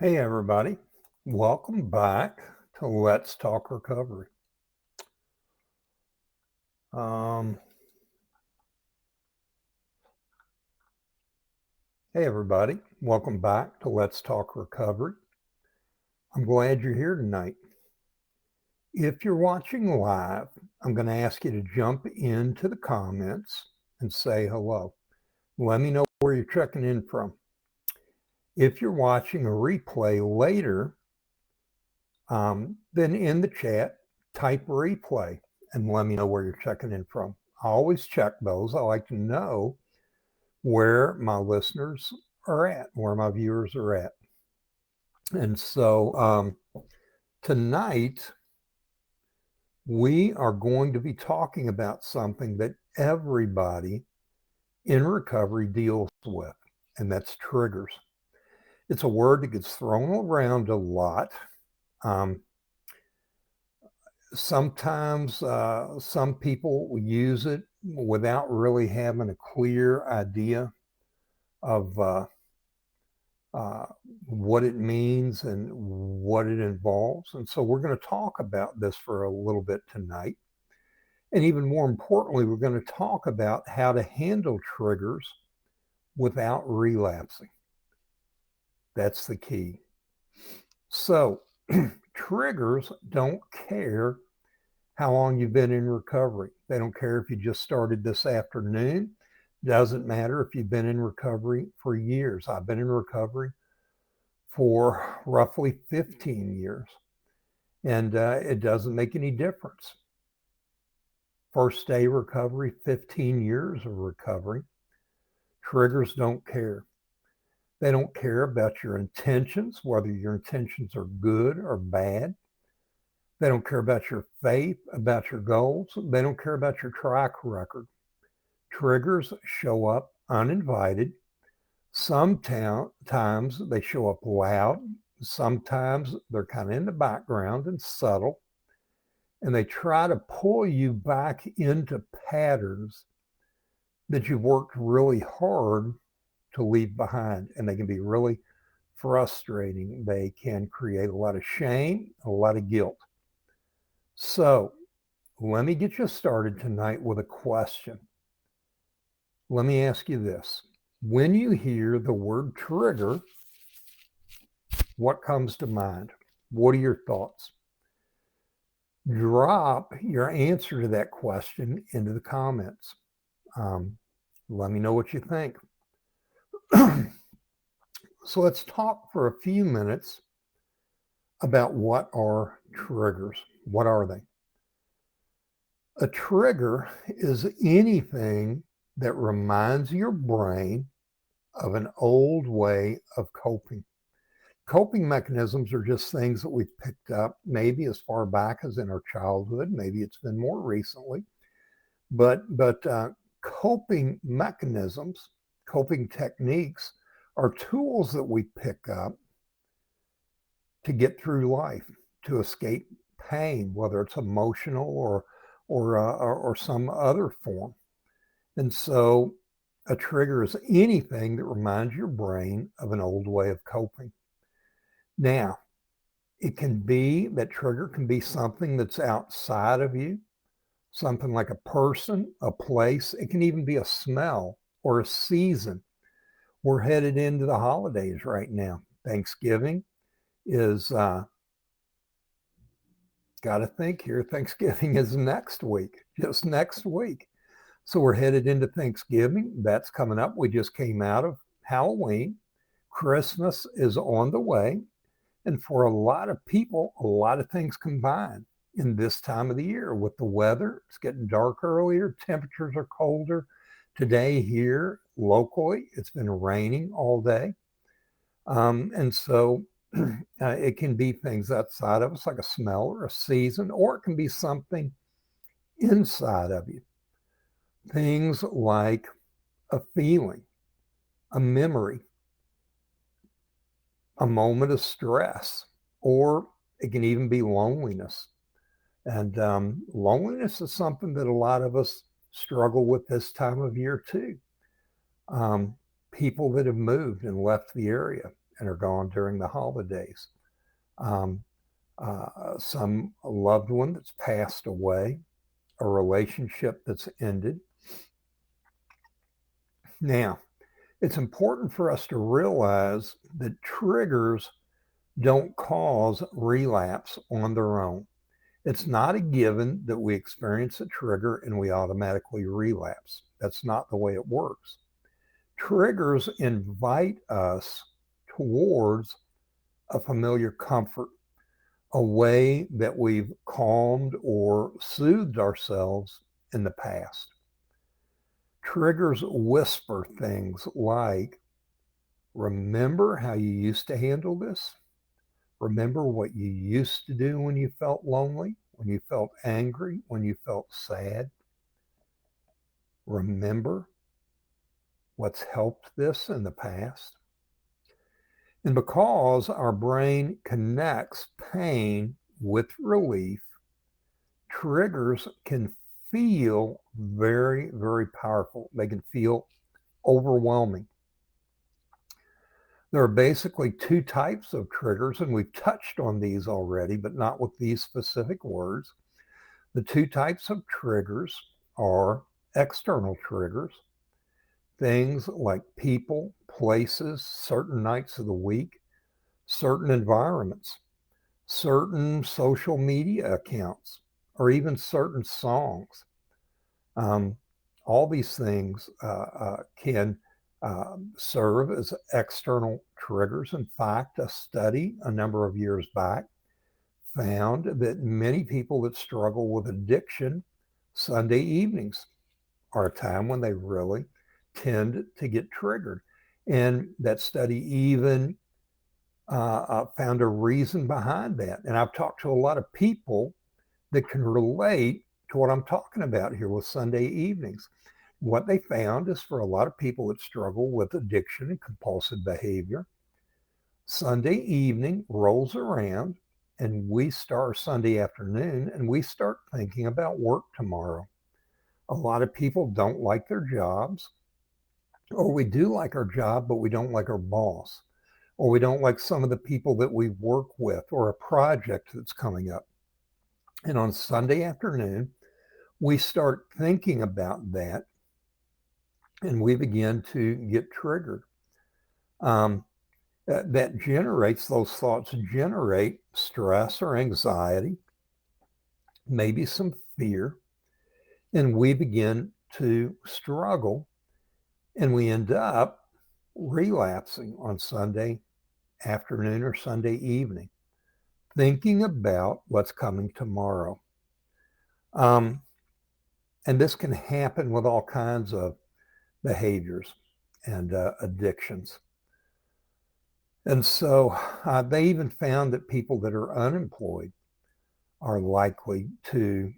Hey, everybody. Welcome back to Let's Talk Recovery. Hey, everybody. Welcome back to Let's Talk Recovery. I'm glad you're here tonight. If you're watching live, I'm going to ask you to jump into the comments and say hello. Let me know where you're checking in from. If you're watching a replay later, then in the chat, type replay and let me know where you're checking in from. I always check those. I like to know where my listeners are at, where my viewers are at. And so tonight, we are going to be talking about something that everybody in recovery deals with, and that's triggers. It's a word that gets thrown around a lot. Sometimes some people use it without really having a clear idea of what it means and what it involves. And so we're going to talk about this for a little bit tonight. And even more importantly, we're going to talk about how to handle triggers without relapsing. That's the key. So triggers don't care how long you've been in recovery. They don't care if you just started this afternoon. Doesn't matter if you've been in recovery for years. I've been in recovery for roughly 15 years, and it doesn't make any difference. First day recovery, 15 years of recovery. Triggers don't care. They don't care about your intentions, whether your intentions are good or bad. They don't care about your faith, about your goals. They don't care about your track record. Triggers show up uninvited. Sometimes they show up loud. Sometimes they're kind of in the background and subtle. And they try to pull you back into patterns that you've worked really hard to leave behind. And they can be really frustrating. They can create a lot of shame, a lot of guilt. So let me get you started tonight with a question. Let me ask you this. When you hear the word trigger, what comes to mind? What are your thoughts? Drop your answer to that question into the comments. Let me know what you think. So let's talk for a few minutes about what are triggers. What are they? A trigger is anything that reminds your brain of an old way of coping. Coping mechanisms are just things that we've picked up maybe as far back as in our childhood. Maybe it's been more recently. But coping mechanisms, coping techniques are tools that we pick up to get through life, to escape pain, whether it's emotional or some other form. And so a trigger is anything that reminds your brain of an old way of coping. Now, it can be, that trigger can be something that's outside of you, something like a person, a place. It can even be a smell or a season. We're headed into the holidays right now. Thanksgiving is, got to think here, Thanksgiving is next week, just next week. So we're headed into Thanksgiving. That's coming up. We just came out of Halloween. Christmas is on the way. And for a lot of people, a lot of things combine in this time of the year with the weather. It's getting dark earlier. Temperatures are colder. Today here locally, it's been raining all day. And so it can be things outside of us like a smell or a season, or it can be something inside of you. Things like a feeling, a memory, a moment of stress, or it can even be loneliness. And loneliness is something that a lot of us struggle with this time of year too. People that have moved and left the area and are gone during the holidays. Um, some loved one that's passed away, a relationship that's ended. Now, it's important for us to realize that triggers don't cause relapse on their own. It's not a given that we experience a trigger and we automatically relapse. That's not the way it works. Triggers invite us towards a familiar comfort, a way that we've calmed or soothed ourselves in the past. Triggers whisper things like, remember how you used to handle this? Remember what you used to do when you felt lonely, when you felt angry, when you felt sad? Remember what's helped this in the past? And because our brain connects pain with relief, triggers can feel very, very powerful. They can feel overwhelming. There are basically two types of triggers, and we've touched on these already, but not with these specific words. The two types of triggers are external triggers, things like people, places, certain nights of the week, certain environments, certain social media accounts, or even certain songs. All these things can serve as external triggers. In fact, a study a number of years back found that many people that struggle with addiction, Sunday evenings are a time when they really tend to get triggered. And that study even found a reason behind that. And I've talked to a lot of people that can relate to what I'm talking about here with Sunday evenings. What they found is for a lot of people that struggle with addiction and compulsive behavior, Sunday evening rolls around and we start Sunday afternoon and we start thinking about work tomorrow. A lot of people don't like their jobs, or we do like our job, but we don't like our boss, or we don't like some of the people that we work with, or a project that's coming up. And on Sunday afternoon, we start thinking about that and we begin to get triggered. That generates, those thoughts generate stress or anxiety, maybe some fear, and we begin to struggle and we end up relapsing on Sunday afternoon or Sunday evening, thinking about what's coming tomorrow. And this can happen with all kinds of behaviors and addictions. And so they even found that people that are unemployed are likely to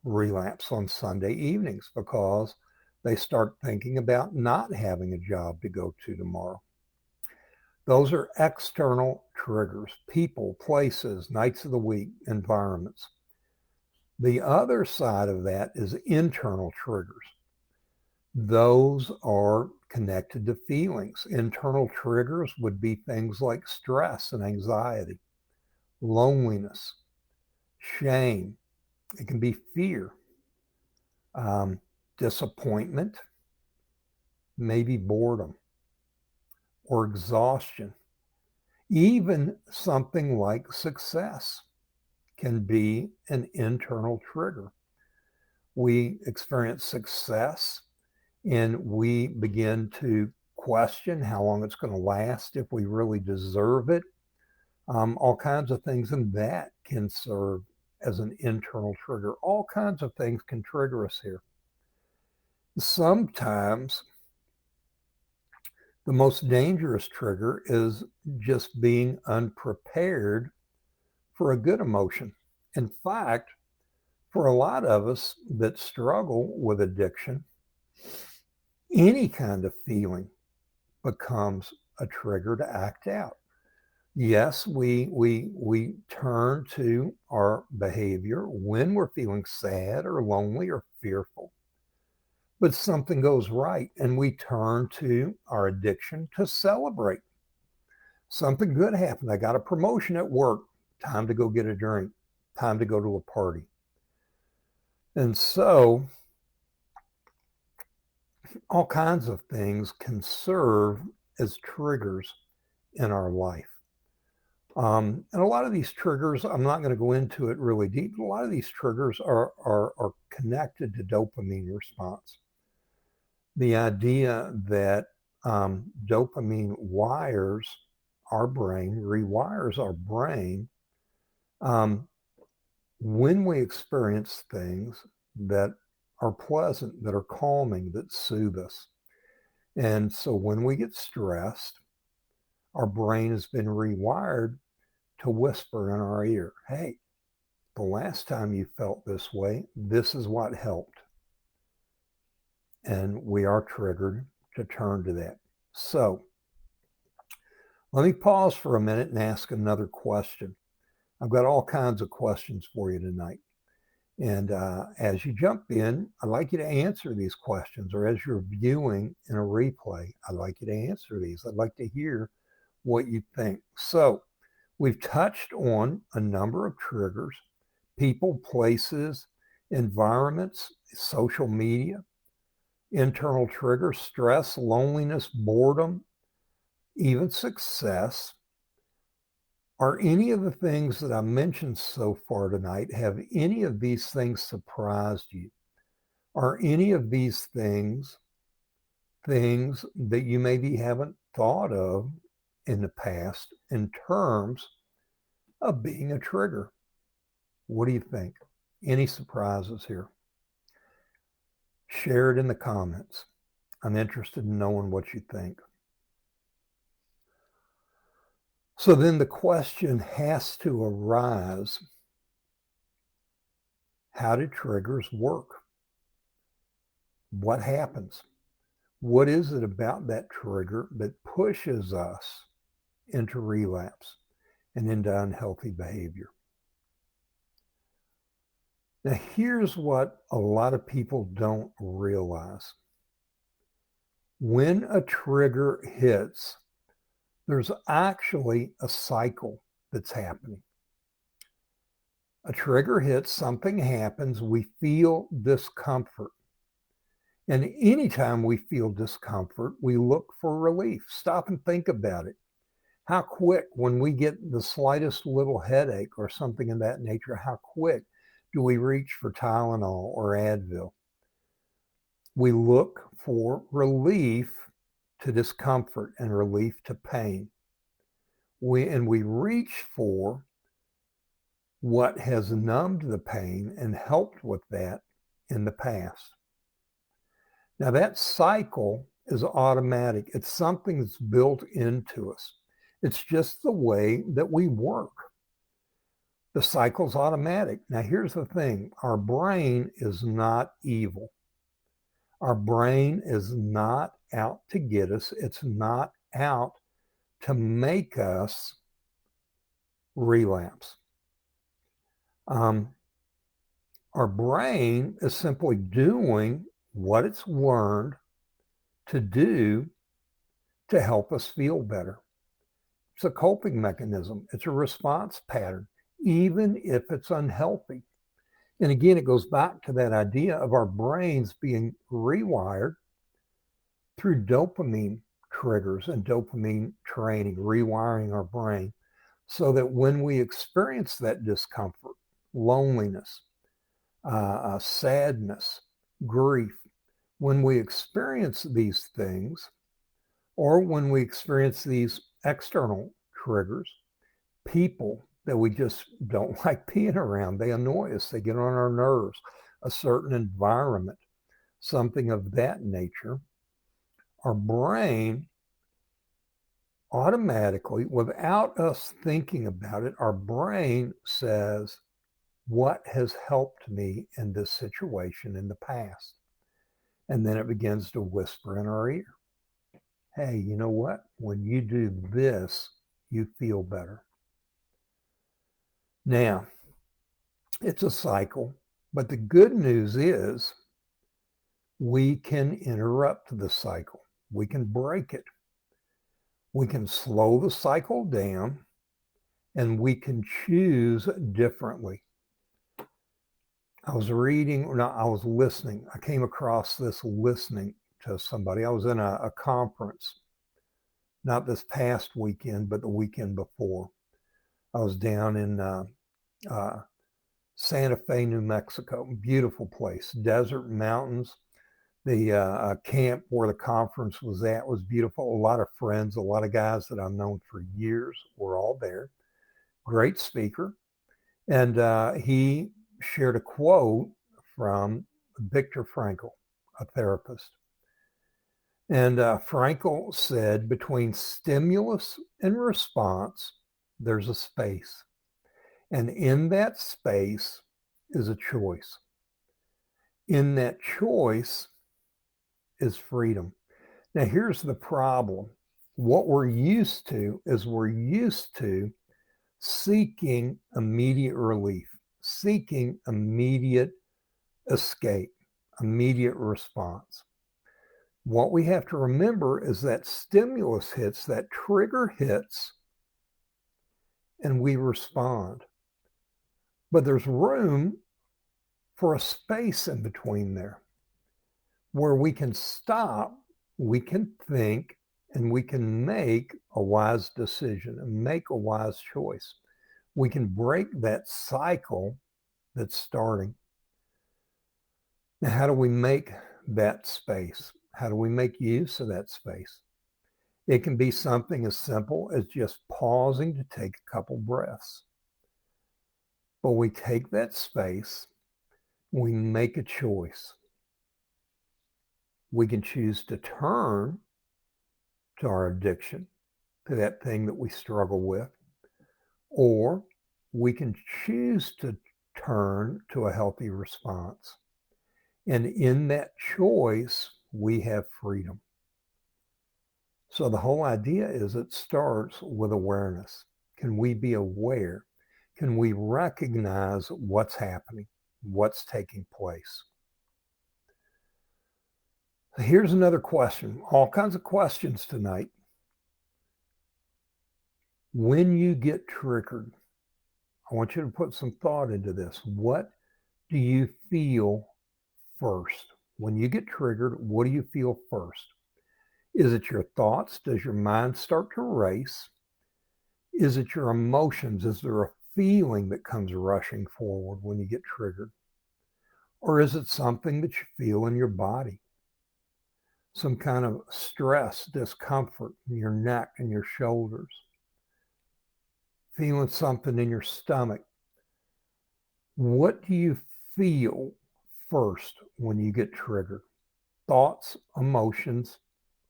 relapse on Sunday evenings because they start thinking about not having a job to go to tomorrow. Those are external triggers, people, places, nights of the week, environments. The other side of that is internal triggers. Those are connected to feelings. Internal triggers would be things like stress and anxiety, loneliness, shame. It can be fear, disappointment, maybe boredom or exhaustion. Even something like success can be an internal trigger. We experience success and we begin to question how long it's going to last, if we really deserve it, all kinds of things, and that can serve as an internal trigger. All kinds of things can trigger us here. Sometimes the most dangerous trigger is just being unprepared for a good emotion. In fact, for a lot of us that struggle with addiction, any kind of feeling becomes a trigger to act out. Yes, we turn to our behavior when we're feeling sad or lonely or fearful. But something goes right and we turn to our addiction to celebrate. Something good happened. I got a promotion at work. Time to go get a drink. Time to go to a party. And so all kinds of things can serve as triggers in our life. And a lot of these triggers, I'm not going to go into it really deep, but a lot of these triggers are connected to dopamine response. The idea that dopamine wires our brain, rewires our brain um, when we experience things that are pleasant, that are calming, that soothe us. And so when we get stressed, our brain has been rewired to whisper in our ear, hey, the last time you felt this way, this is what helped. And we are triggered to turn to that. So let me pause for a minute and ask another question. I've got all kinds of questions for you tonight. And as you jump in, I'd like you to answer these questions, or as you're viewing in a replay, I'd like you to answer these. I'd like to hear what you think. So we've touched on a number of triggers: people, places, environments, social media, internal triggers, stress, loneliness, boredom, even success. Are any of the things that I mentioned so far tonight, have any of these things surprised you? Are any of these things that you maybe haven't thought of in the past in terms of being a trigger? What do you think? Any surprises here? Share it in the comments. I'm interested in knowing what you think. So then the question has to arise, how do triggers work? What happens? What is it about that trigger that pushes us into relapse and into unhealthy behavior? Now, here's what a lot of people don't realize. When a trigger hits, there's actually a cycle that's happening. A trigger hits, something happens, we feel discomfort. And anytime we feel discomfort, we look for relief. Stop and think about it. How quick, when we get the slightest little headache or something of that nature, how quick do we reach for Tylenol or Advil? We look for relief to discomfort and relief to pain. We reach for what has numbed the pain and helped with that in the past. Now that cycle is automatic. It's something that's built into us. It's just the way that we work. The cycle's automatic. Now here's the thing. Our brain is not evil. Our brain is not out to get us. It's not out to make us relapse. Our brain is simply doing what it's learned to do to help us feel better. It's a coping mechanism. It's a response pattern, even if it's unhealthy. And again, it goes back to that idea of our brains being rewired through dopamine triggers and dopamine training, rewiring our brain so that when we experience that discomfort, loneliness, sadness, grief, when we experience these things, or when we experience these external triggers, people that we just don't like being around, they annoy us, they get on our nerves, a certain environment, something of that nature, our brain automatically, without us thinking about it, our brain says, what has helped me in this situation in the past? And then it begins to whisper in our ear, hey, you know what? When you do this, you feel better. Now, it's a cycle, but the good news is we can interrupt the cycle. We can break it. We can slow the cycle down, and we can choose differently. I was listening. I came across this listening to somebody. I was in a conference, not this past weekend, but the weekend before. I was down in uh, Santa Fe, New Mexico. Beautiful place, desert, mountains. The camp where the conference was at was beautiful. A lot of friends, a lot of guys that I've known for years were all there. Great speaker. And he shared a quote from Viktor Frankl, a therapist. And Frankl said, between stimulus and response, there's a space. And in that space is a choice. In that choice is freedom. Now, here's the problem. What we're used to is we're used to seeking immediate relief, seeking immediate escape, immediate response. What we have to remember is that stimulus hits, that trigger hits, and we respond. But there's room for a space in between there where we can stop, we can think, and we can make a wise decision and make a wise choice. We can break that cycle that's starting. Now, how do we make that space? How do we make use of that space? It can be something as simple as just pausing to take a couple breaths. But we take that space, we make a choice. We can choose to turn to our addiction, to that thing that we struggle with, or we can choose to turn to a healthy response. And in that choice, we have freedom. So the whole idea is it starts with awareness. Can we be aware? Can we recognize what's happening, what's taking place? Here's another question. All kinds of questions tonight. When you get triggered, I want you to put some thought into this. What do you feel first? When you get triggered, what do you feel first? Is it your thoughts? Does your mind start to race? Is it your emotions? Is there a feeling that comes rushing forward when you get triggered? Or is it something that you feel in your body? Some kind of stress, discomfort in your neck and your shoulders? Feeling something in your stomach? What do you feel first when you get triggered? Thoughts, emotions,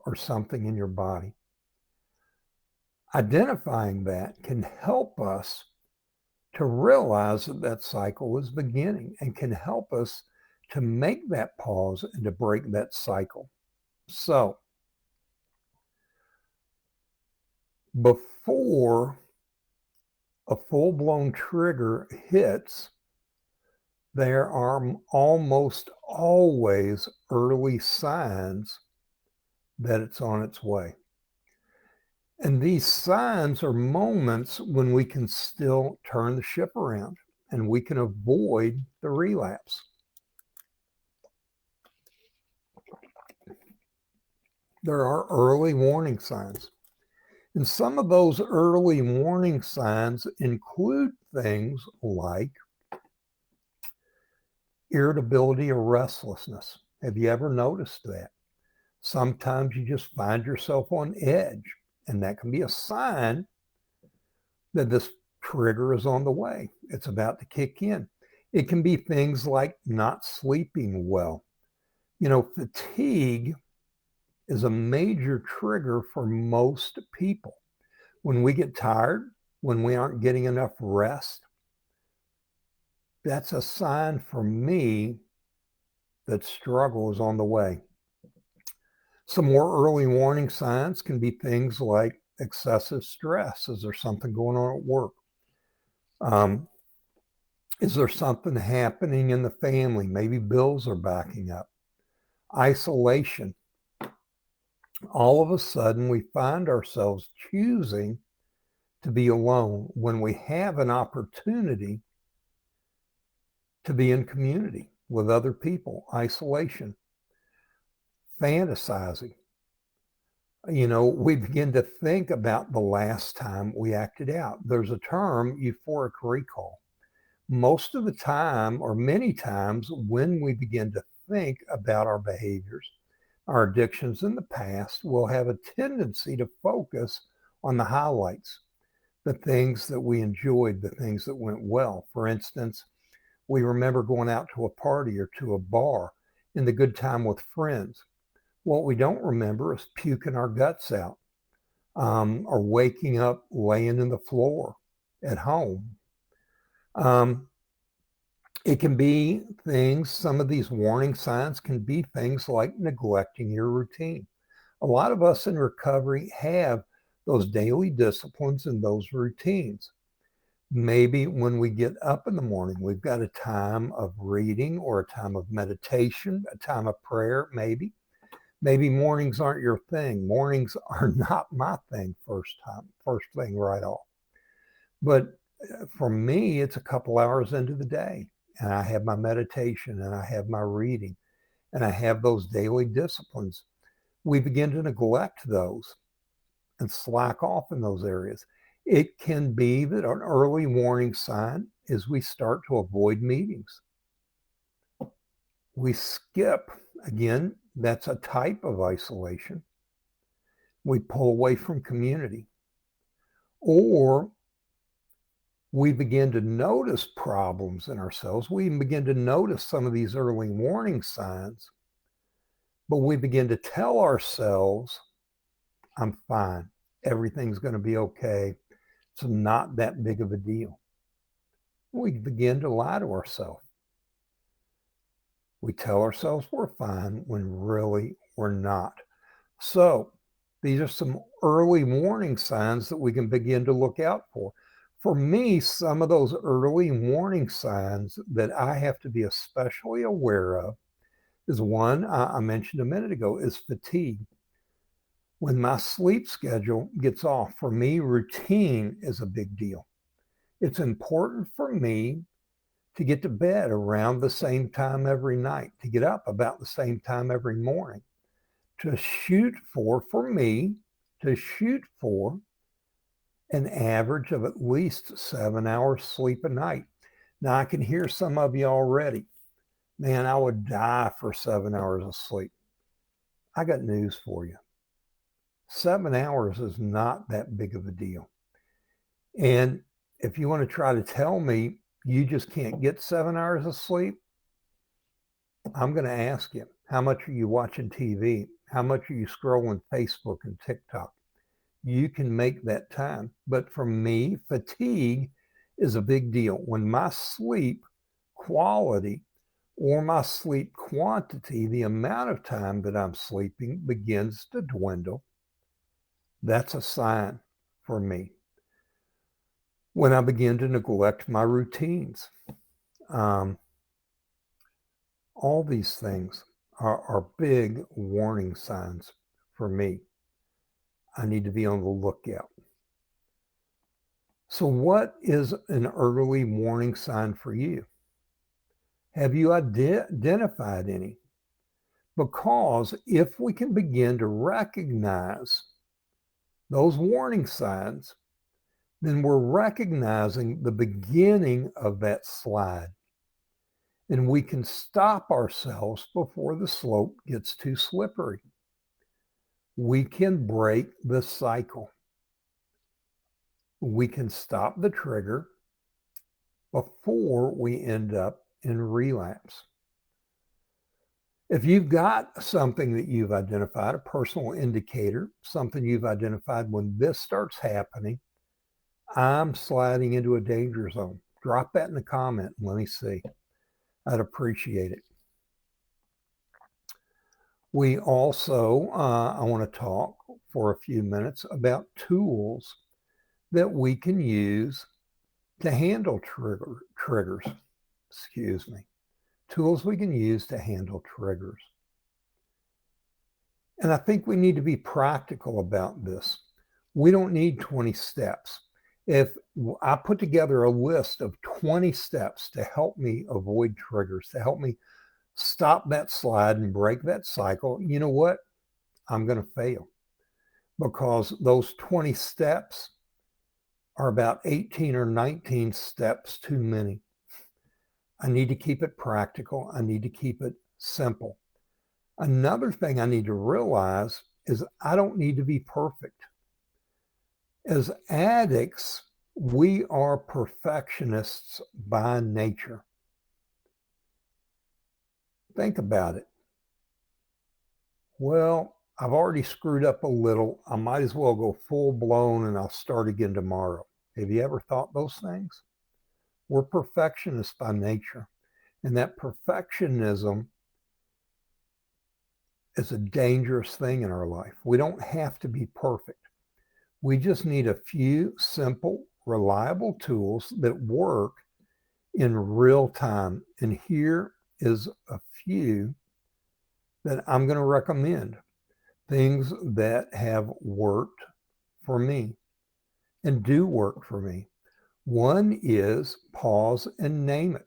or something in your body? Identifying that can help us to realize that that cycle is beginning and can help us to make that pause and to break that cycle. So, before a full-blown trigger hits, there are almost always early signs that it's on its way. And these signs are moments when we can still turn the ship around and we can avoid the relapse. There are early warning signs. And some of those early warning signs include things like irritability or restlessness. Have you ever noticed that? Sometimes you just find yourself on edge, and that can be a sign that this trigger is on the way. It's about to kick in. It can be things like not sleeping well. Fatigue is a major trigger for most people. When we get tired, when we aren't getting enough rest, that's a sign for me that struggle is on the way. Some more early warning signs can be things like excessive stress. Is there something going on at work? Is there something happening in the family? Maybe bills are backing up. Isolation. all of a sudden we find ourselves choosing to be alone when we have an opportunity to be in community with other people. Isolation, fantasizing. We begin to think about the last time we acted out. There's a term, euphoric recall. Most of the time, or many times, when we begin to think about our behaviors, our addictions in the past, we'll have a tendency to focus on the highlights, the things that we enjoyed, the things that went well. For instance, we remember going out to a party or to a bar in the good time with friends. What we don't remember is puking our guts out, or waking up laying in the floor at home. It can be things, some of these warning signs can be things like neglecting your routine. A lot of us in recovery have those daily disciplines and those routines. Maybe when we get up in the morning, we've got a time of reading or a time of meditation, a time of prayer, maybe. Maybe mornings aren't your thing. Mornings are not my thing first thing right off. But for me, it's a couple hours into the day, and I have my meditation and I have my reading and I have those daily disciplines. We begin to neglect those and slack off in those areas. It can be that an early warning sign is we start to avoid meetings. We skip. Again, that's a type of isolation. We pull away from community. Or we begin to notice problems in ourselves. We even begin to notice some of these early warning signs, but we begin to tell ourselves, I'm fine. Everything's going to be okay. It's not that big of a deal. We begin to lie to ourselves. We tell ourselves we're fine when really we're not. So these are some early warning signs that we can begin to look out for. For me, some of those early warning signs that I have to be especially aware of is one I mentioned a minute ago, is fatigue. When my sleep schedule gets off, for me, routine is a big deal. It's important for me to get to bed around the same time every night, to get up about the same time every morning, to shoot for an average of at least 7 hours sleep a night. Now, I can hear some of you already. Man, I would die for 7 hours of sleep. I got news for you. 7 hours is not that big of a deal. And if you want to try to tell me you just can't get 7 hours of sleep, I'm going to ask you, how much are you watching TV? How much are you scrolling Facebook and TikTok? You can make that time. But for me, fatigue is a big deal. When my sleep quality or my sleep quantity, the amount of time that I'm sleeping, begins to dwindle, that's a sign for me. When I begin to neglect my routines, all these things are big warning signs for me. I need to be on the lookout. So what is an early warning sign for you? Have you identified any? Because if we can begin to recognize those warning signs, then we're recognizing the beginning of that slide. And we can stop ourselves before the slope gets too slippery. We can break the cycle. We can stop the trigger before we end up in relapse. If you've got something that you've identified, a personal indicator, something you've identified, when this starts happening, I'm sliding into a danger zone, drop that in the comment and let me see. I'd appreciate it. We also, I want to talk for a few minutes about tools that we can use to handle triggers. Tools we can use to handle triggers. And I think we need to be practical about this. We don't need 20 steps. If I put together a list of 20 steps to help me avoid triggers, to help me stop that slide and break that cycle, you know what? I'm going to fail because those 20 steps are about 18 or 19 steps too many. I need to keep it practical. I need to keep it simple. Another thing I need to realize is I don't need to be perfect. As addicts, we are perfectionists by nature. Think about it. Well, I've already screwed up a little. I might as well go full blown and I'll start again tomorrow. Have you ever thought those things? We're perfectionists by nature. And that perfectionism is a dangerous thing in our life. We don't have to be perfect. We just need a few simple, reliable tools that work in real time. And here is a few that I'm going to recommend. Things that have worked for me and do work for me. One is pause and name it.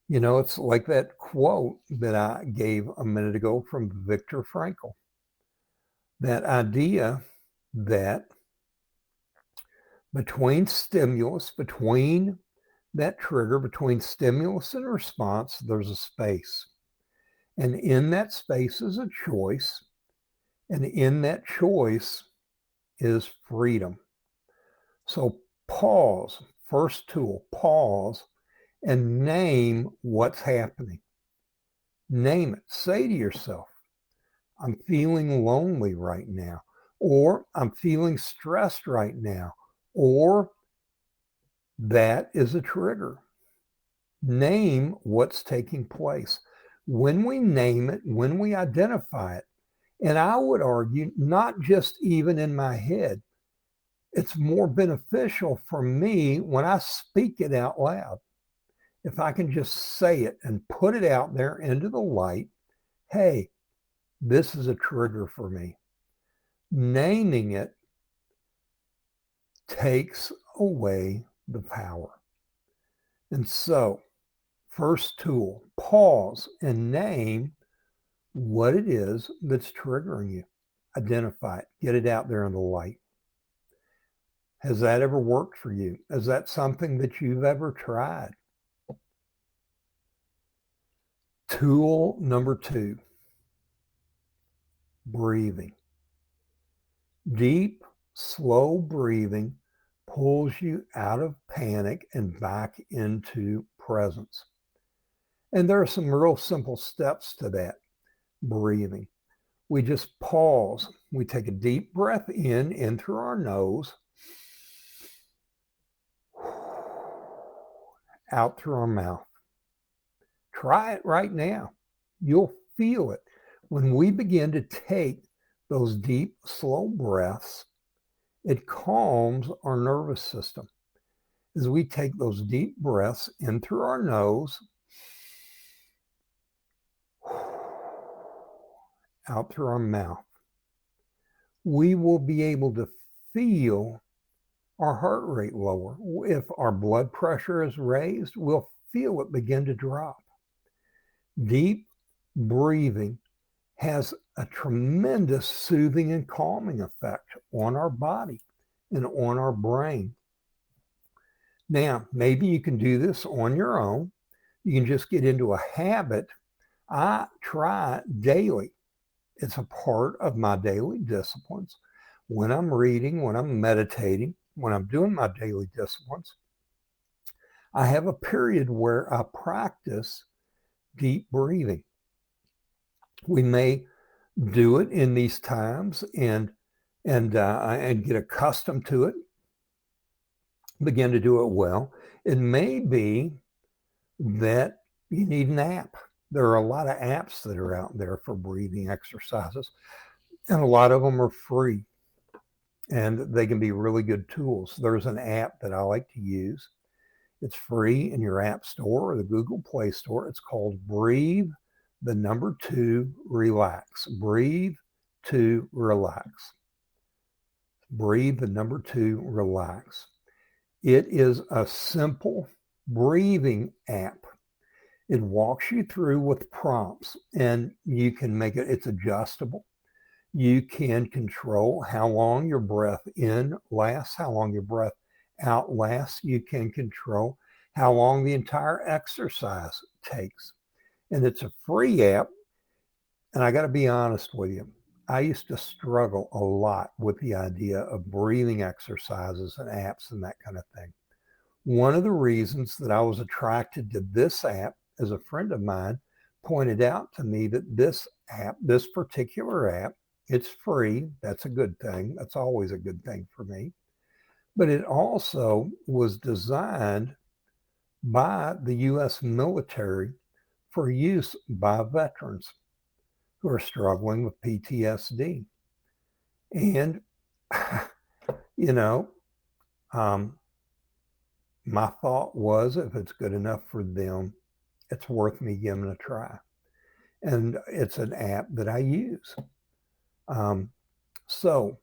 You know, it's like that quote that I gave a minute ago from Viktor Frankl. That idea that between stimulus, between that trigger, between stimulus and response, there's a space. And in that space is a choice. And in that choice is freedom. So pause, first tool, pause and name what's happening. Name it. Say to yourself, I'm feeling lonely right now, or I'm feeling stressed right now, or that is a trigger. Name what's taking place. When we name it, when we identify it, and I would argue, not just even in my head, it's more beneficial for me when I speak it out loud. If I can just say it and put it out there into the light, hey, this is a trigger for me. Naming it takes away the power. And so, first tool, pause and name what it is that's triggering you. Identify it, get it out there in the light. Has that ever worked for you? Is that something that you've ever tried? Tool number 2, breathing. Deep, slow breathing pulls you out of panic and back into presence. And there are some real simple steps to that breathing. We just pause. We take a deep breath in through our nose, out through our mouth. Try it right now. You'll feel it. When we begin to take those deep, slow breaths, it calms our nervous system. As we take those deep breaths in through our nose, out through our mouth, we will be able to feel our heart rate lower. If our blood pressure is raised, we'll feel it begin to drop. Deep breathing has a tremendous soothing and calming effect on our body and on our brain. Now, maybe you can do this on your own. You can just get into a habit. I try daily. It's a part of my daily disciplines. When I'm reading, when I'm meditating, when I'm doing my daily disciplines, I have a period where I practice deep breathing. We may do it in these times and get accustomed to it, begin to do it well. It may be that you need an app. There are a lot of apps that are out there for breathing exercises, and a lot of them are free, and they can be really good tools. There's an app that I like to use. It's free in your app store or the Google Play Store. It's called Breathe, the number 2, Relax. Breathe, 2, relax. Breathe. And number 2, relax. It is a simple breathing app. It walks you through with prompts, and you can make it's adjustable. You can control how long your breath in lasts, how long your breath out lasts. You can control how long the entire exercise takes. And it's a free app. And I got to be honest with you, I used to struggle a lot with the idea of breathing exercises and apps and that kind of thing. One of the reasons that I was attracted to this app is a friend of mine pointed out to me that this app, this particular app, it's free. That's a good thing. That's always a good thing for me. But it also was designed by the U.S. military for use by veterans who are struggling with PTSD. And, you know, my thought was, if it's good enough for them, it's worth me giving it a try. And it's an app that I use. So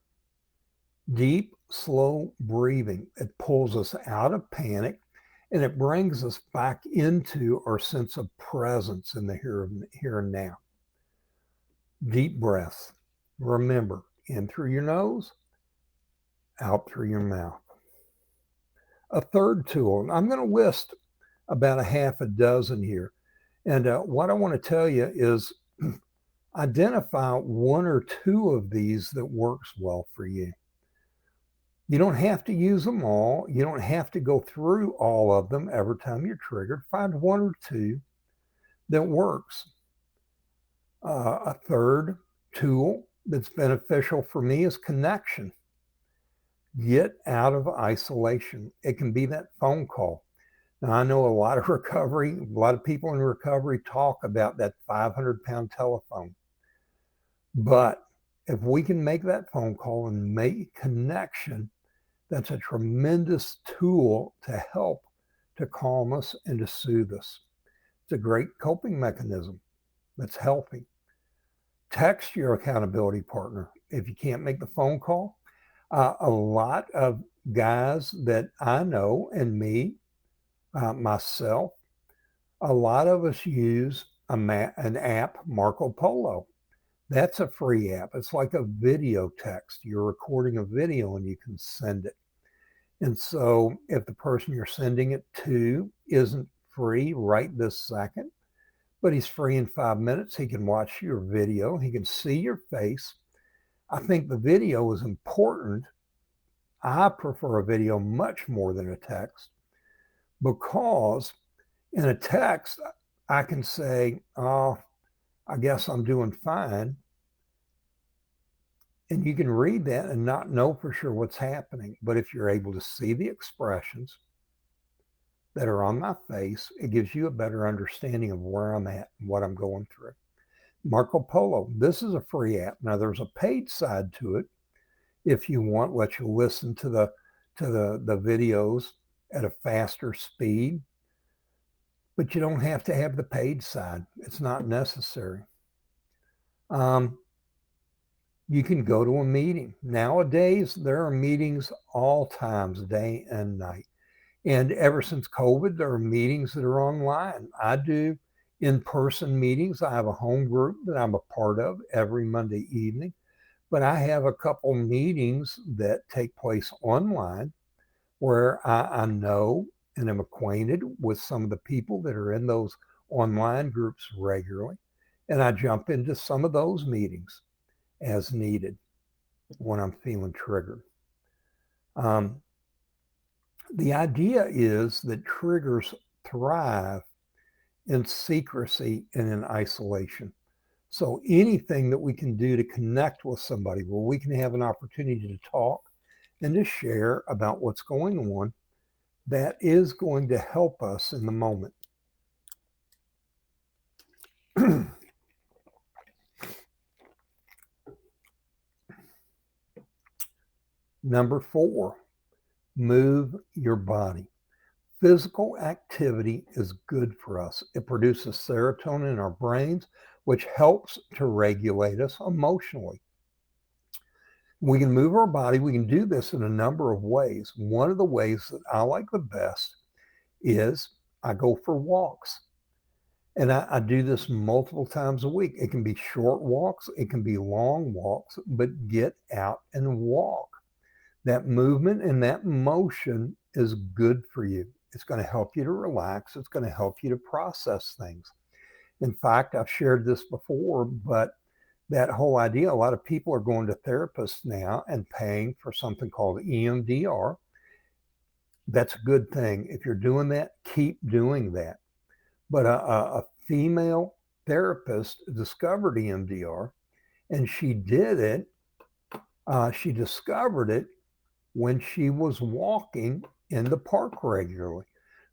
deep, slow breathing, it pulls us out of panic and it brings us back into our sense of presence in the here and now. Deep breaths. Remember, in through your nose, out through your mouth. A third tool, I'm going to list about a half a dozen here. And what I want to tell you is identify 1 or 2 of these that works well for you. You don't have to use them all. You don't have to go through all of them every time you're triggered. Find 1 or 2 that works. A third tool that's beneficial for me is connection. Get out of isolation. It can be that phone call. Now, I know a lot of people in recovery talk about that 500-pound telephone. But if we can make that phone call and make connection, that's a tremendous tool to help to calm us and to soothe us. It's a great coping mechanism that's healthy. Text your accountability partner if you can't make the phone call. A lot of guys that I know, and me, myself, a lot of us use an app, Marco Polo. That's a free app. It's like a video text. You're recording a video and you can send it. And so if the person you're sending it to isn't free right this second, but he's free in 5 minutes, he can watch your video. He can see your face. I think the video is important. I prefer a video much more than a text, because in a text, I can say, oh, I guess I'm doing fine. And you can read that and not know for sure what's happening. But if you're able to see the expressions that are on my face, it gives you a better understanding of where I'm at and what I'm going through. Marco Polo, this is a free app. Now there's a paid side to it. If you want, let you listen to the videos at a faster speed. But you don't have to have the paid side. It's not necessary. You can go to a meeting. Nowadays, there are meetings all times, day and night. And ever since COVID, there are meetings that are online. I do in-person meetings. I have a home group that I'm a part of every Monday evening. But I have a couple meetings that take place online where I know and am acquainted with some of the people that are in those online groups regularly. And I jump into some of those meetings as needed when I'm feeling triggered. The idea is that triggers thrive in secrecy and in isolation. So anything that we can do to connect with somebody where we can have an opportunity to talk and to share about what's going on, that is going to help us in the moment. Number 4, move your body. Physical activity is good for us. It produces serotonin in our brains, which helps to regulate us emotionally. We can move our body. We can do this in a number of ways. One of the ways that I like the best is I go for walks. And I do this multiple times a week. It can be short walks, it can be long walks, but get out and walk. That movement and that motion is good for you. It's going to help you to relax. It's going to help you to process things. In fact, I've shared this before, but that whole idea, a lot of people are going to therapists now and paying for something called EMDR. That's a good thing. If you're doing that, keep doing that. But a female therapist discovered EMDR, and she did it. She discovered it when she was walking in the park regularly.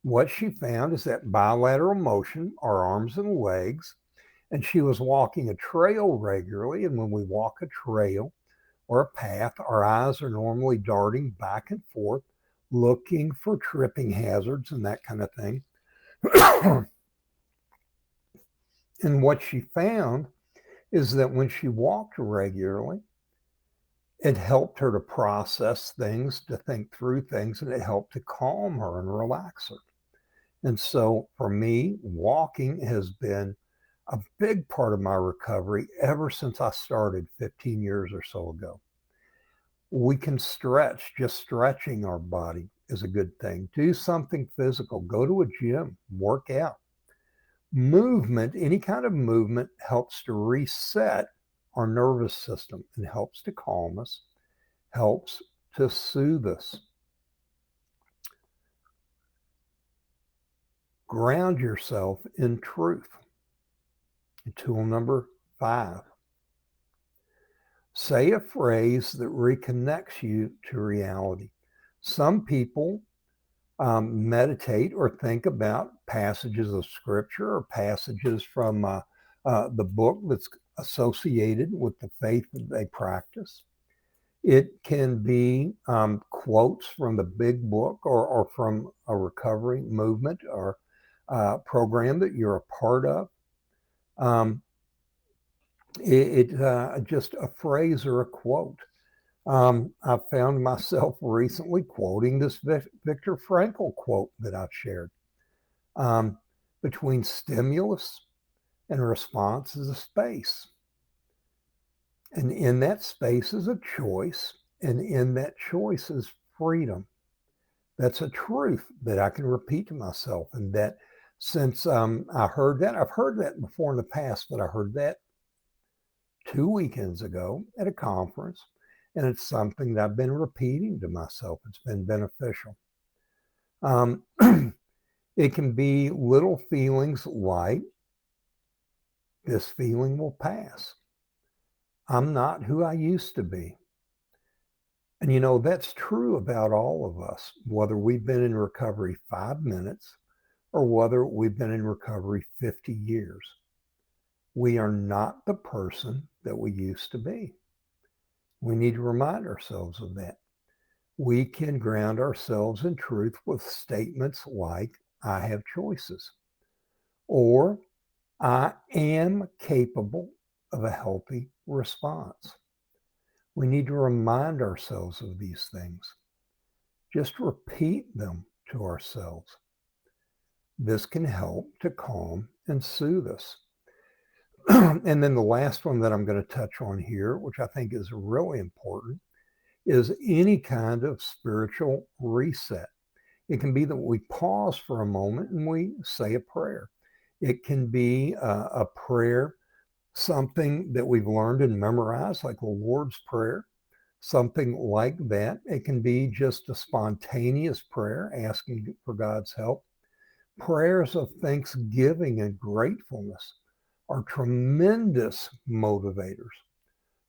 What she found is that bilateral motion, our arms and legs, and she was walking a trail regularly. And when we walk a trail or a path, our eyes are normally darting back and forth, looking for tripping hazards and that kind of thing. And what she found is that when she walked regularly, it helped her to process things, to think through things, and it helped to calm her and relax her. And so for me, walking has been a big part of my recovery ever since I started 15 years or so ago. We can stretch. Just stretching our body is a good thing. Do something physical. Go to a gym, work out. Movement, any kind of movement, helps to reset our nervous system and helps to calm us, helps to soothe us. Ground yourself in truth. Tool number 5. Say a phrase that reconnects you to reality. Some people meditate or think about passages of scripture or passages from the book that's associated with the faith that they practice. It can be quotes from the big book or from a recovery movement or program that you're a part of. Just a phrase or a quote. I found myself recently quoting this Viktor Frankl quote that I've shared. Between stimulus and response is a space. And in that space is a choice. And in that choice is freedom. That's a truth that I can repeat to myself. And that since I heard that, I've heard that before in the past, but I heard that 2 weekends ago at a conference. And it's something that I've been repeating to myself. It's been beneficial. It can be little feelings like, this feeling will pass. I'm not who I used to be. And you know, that's true about all of us, whether we've been in recovery 5 minutes or whether we've been in recovery 50 years. We are not the person that we used to be. We need to remind ourselves of that. We can ground ourselves in truth with statements like, I have choices, or I am capable of a healthy response. We need to remind ourselves of these things. Just repeat them to ourselves. This can help to calm and soothe us. And then the last one that I'm going to touch on here, which I think is really important, is any kind of spiritual reset. It can be that we pause for a moment and we say a prayer. It can be a prayer, something that we've learned and memorized, like the Lord's Prayer, something like that. It can be just a spontaneous prayer, asking for God's help. Prayers of thanksgiving and gratefulness are tremendous motivators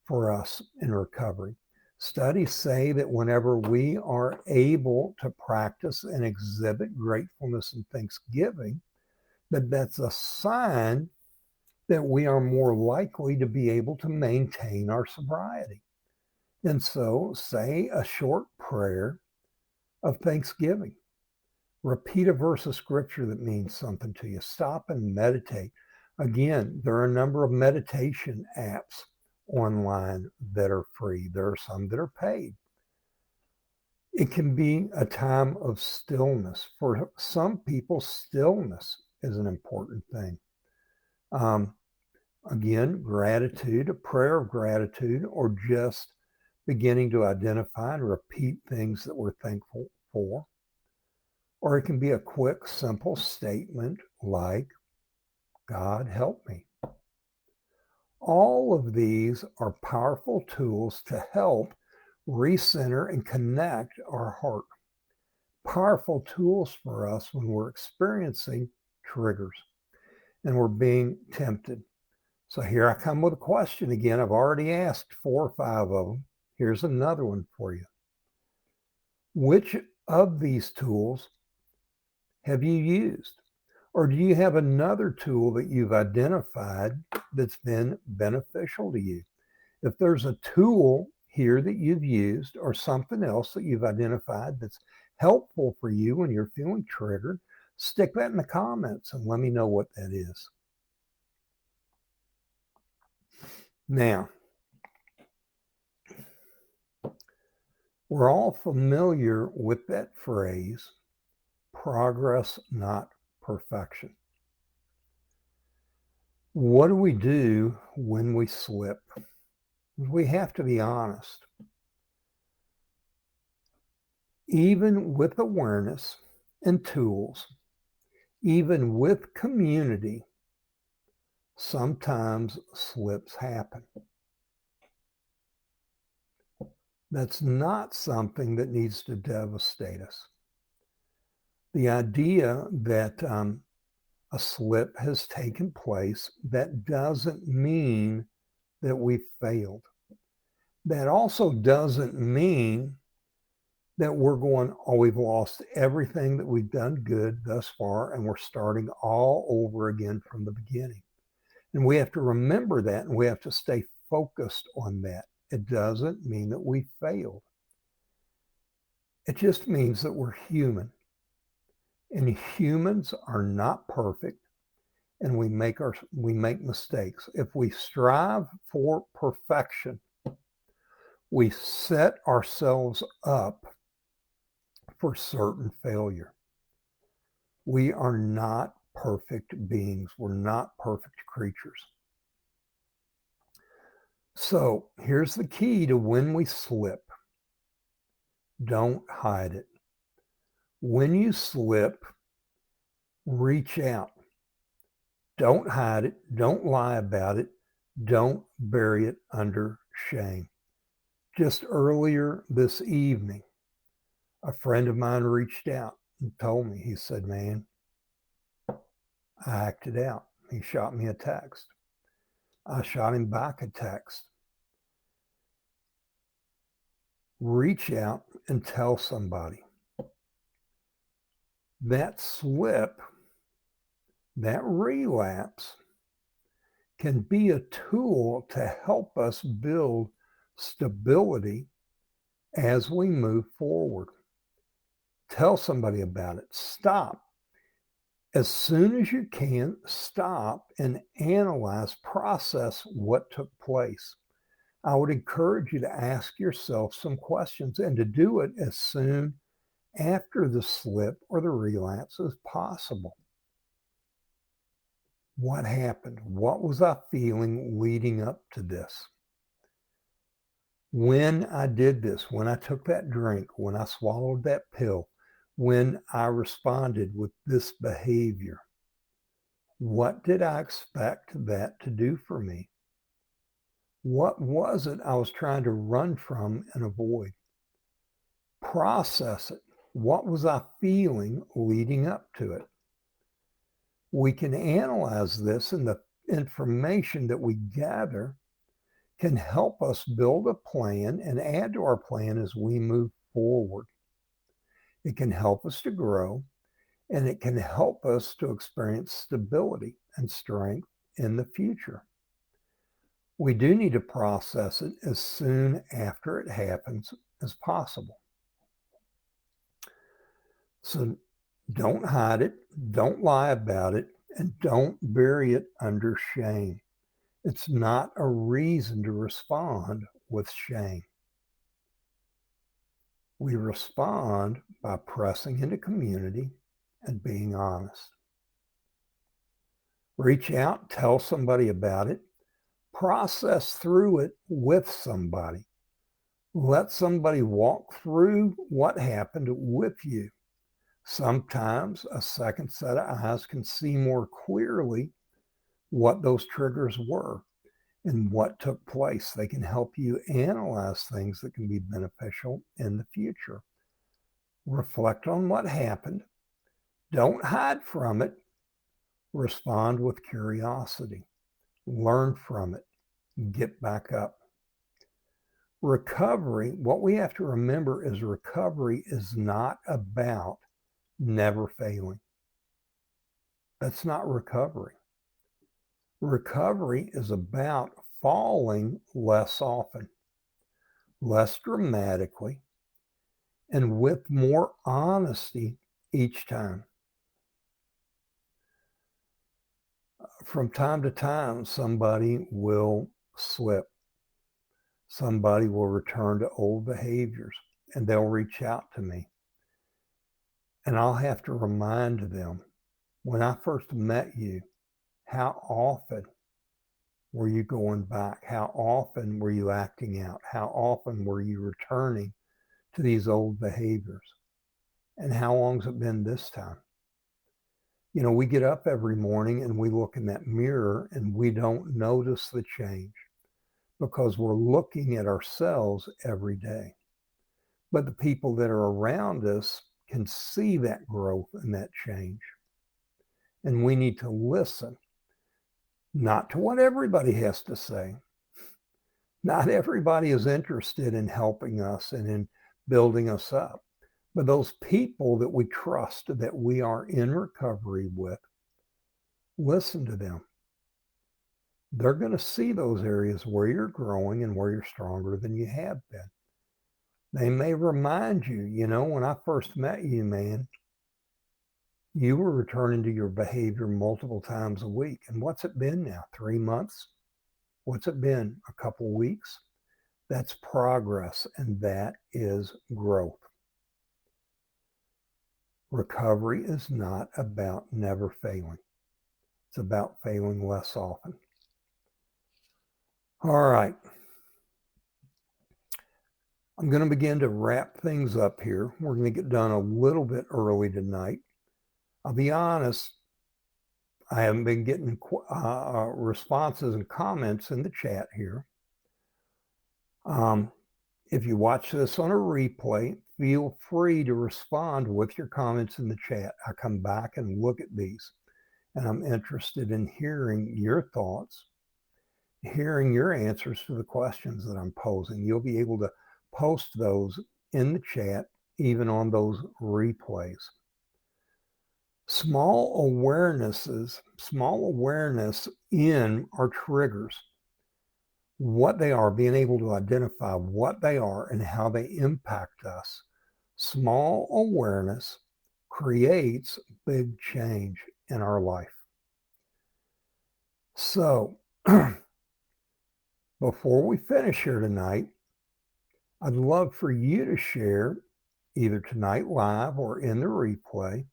for us in recovery. Studies say that whenever we are able to practice and exhibit gratefulness and thanksgiving, that's a sign that we are more likely to be able to maintain our sobriety. And so say a short prayer of thanksgiving. Repeat a verse of scripture that means something to you. Stop and meditate. Again, there are a number of meditation apps online that are free. There are some that are paid. It can be a time of stillness. For some people, stillness is an important thing. Um, Again, gratitude, a prayer of gratitude, or just beginning to identify and repeat things that we're thankful for. Or it can be a quick, simple statement like, God help me. All of these are powerful tools to help recenter and connect our heart. Powerful tools for us when we're experiencing triggers and we're being tempted. So here I come with a question again. I've already asked 4 or 5 of them. Here's another one for you. Which of these tools have you used? Or do you have another tool that you've identified that's been beneficial to you? If there's a tool here that you've used or something else that you've identified that's helpful for you when you're feeling triggered, stick that in the comments and let me know what that is. Now, we're all familiar with that phrase, progress, not perfection. What do we do when we slip? We have to be honest. Even with awareness and tools, even with community, sometimes slips happen. That's not something that needs to devastate us. The idea that a slip has taken place, that doesn't mean that we failed. That also doesn't mean that we're going, oh, we've lost everything that we've done good thus far and we're starting all over again from the beginning. And we have to remember that, and we have to stay focused on that. It doesn't mean that we failed. It just means that we're human. And humans are not perfect, and we make mistakes. If we strive for perfection, we set ourselves up for certain failure. We are not perfect beings. We're not perfect creatures. So here's the key to when we slip. Don't hide it. When you slip, reach out. Don't hide it. Don't lie about it. Don't bury it under shame. Just earlier this evening, a friend of mine reached out and told me, he said, man, I acted out. He shot me a text. I shot him back a text. Reach out and tell somebody. That slip, that relapse, can be a tool to help us build stability as we move forward. Tell somebody about it. Stop. As soon as you can, stop and analyze, process what took place. I would encourage you to ask yourself some questions and to do it as soon after the slip or the relapse as possible. What happened? What was I feeling leading up to this? When I did this, when I took that drink, when I swallowed that pill, when I responded with this behavior, what did I expect that to do for me? What was it I was trying to run from and avoid? Process it. What was I feeling leading up to it? We can analyze this, and the information that we gather can help us build a plan and add to our plan as we move forward. It can help us to grow, and it can help us to experience stability and strength in the future. We do need to process it as soon after it happens as possible. So don't hide it, don't lie about it, and don't bury it under shame. It's not a reason to respond with shame. We respond by pressing into community and being honest. Reach out, tell somebody about it, process through it with somebody. Let somebody walk through what happened with you. Sometimes a second set of eyes can see more clearly what those triggers were and what took place. They can help you analyze things that can be beneficial in the future. Reflect on what happened. Don't hide from it. Respond with curiosity. Learn from it. Get back up. Recovery, what we have to remember is recovery is not about never failing. That's not recovery. Recovery is about falling less often, less dramatically, and with more honesty each time. From time to time, somebody will slip. Somebody will return to old behaviors and they'll reach out to me. And I'll have to remind them, when I first met you, how often were you going back? How often were you acting out? How often were you returning to these old behaviors? And how long's it been this time? You know, we get up every morning and we look in that mirror and we don't notice the change because we're looking at ourselves every day. But the people that are around us can see that growth and that change. And we need to listen, not to what everybody has to say. Not everybody is interested in helping us and in building us up. But those people that we trust, that we are in recovery with, listen to them. They're going to see those areas where you're growing and where you're stronger than you have been. They may remind you, you know, when I first met you, man, you were returning to your behavior multiple times a week. And what's it been now? 3 months? What's it been? A couple weeks? That's progress, and that is growth. Recovery is not about never failing. It's about failing less often. All right. I'm going to begin to wrap things up here. We're going to get done a little bit early tonight. I'll be honest, I haven't been getting responses and comments in the chat here. If you watch this on a replay, feel free to respond with your comments in the chat. I come back and look at these, and I'm interested in hearing your thoughts, hearing your answers to the questions that I'm posing. You'll be able to post those in the chat, even on those replays. Small awareness in our triggers, what they are, being able to identify what they are and how they impact us. Small awareness creates big change in our life. So, before we finish here tonight, I'd love for you to share, either tonight live or in the replay,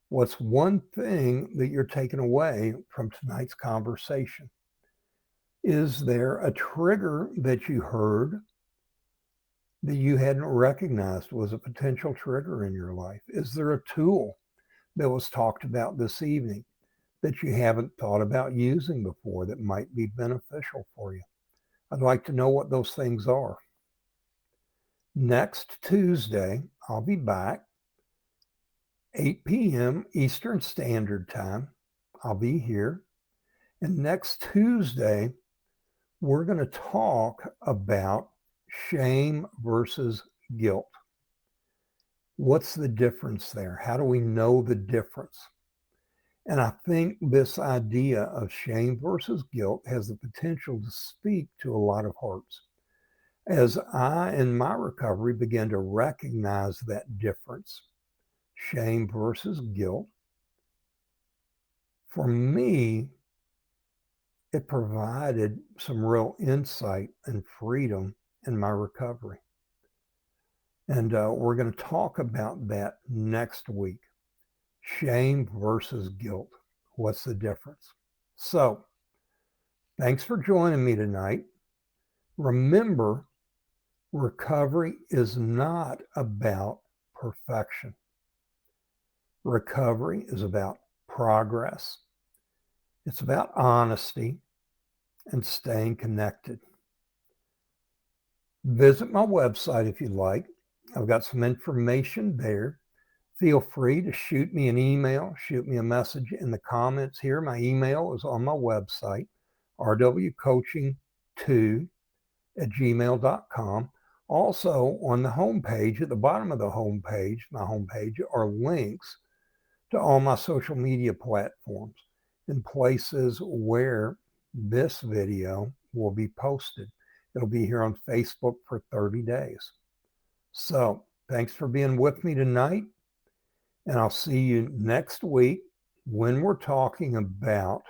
what's one thing that you're taking away from tonight's conversation? Is there a trigger that you heard that you hadn't recognized was a potential trigger in your life? Is there a tool that was talked about this evening that you haven't thought about using before that might be beneficial for you? I'd like to know what those things are. Next Tuesday, I'll be back, 8 p.m. Eastern Standard Time. I'll be here. And next Tuesday, we're going to talk about shame versus guilt. What's the difference there? How do we know the difference? And I think this idea of shame versus guilt has the potential to speak to a lot of hearts. As I, in my recovery, began to recognize that difference, shame versus guilt, for me, it provided some real insight and freedom in my recovery. And we're going to talk about that next week. Shame versus guilt. What's the difference? So, thanks for joining me tonight. Remember, recovery is not about perfection. Recovery is about progress. It's about honesty and staying connected. Visit my website if you like. I've got some information there. Feel free to shoot me an email, shoot me a message in the comments here. My email is on my website, rwcoaching2@gmail.com. Also, on the homepage, at the bottom of the homepage, my homepage, are links to all my social media platforms and places where this video will be posted. It'll be here on Facebook for 30 days. So, thanks for being with me tonight. And I'll see you next week when we're talking about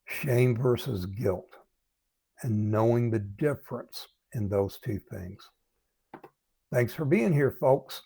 shame versus guilt and knowing the difference in those two things. Thanks for being here, folks.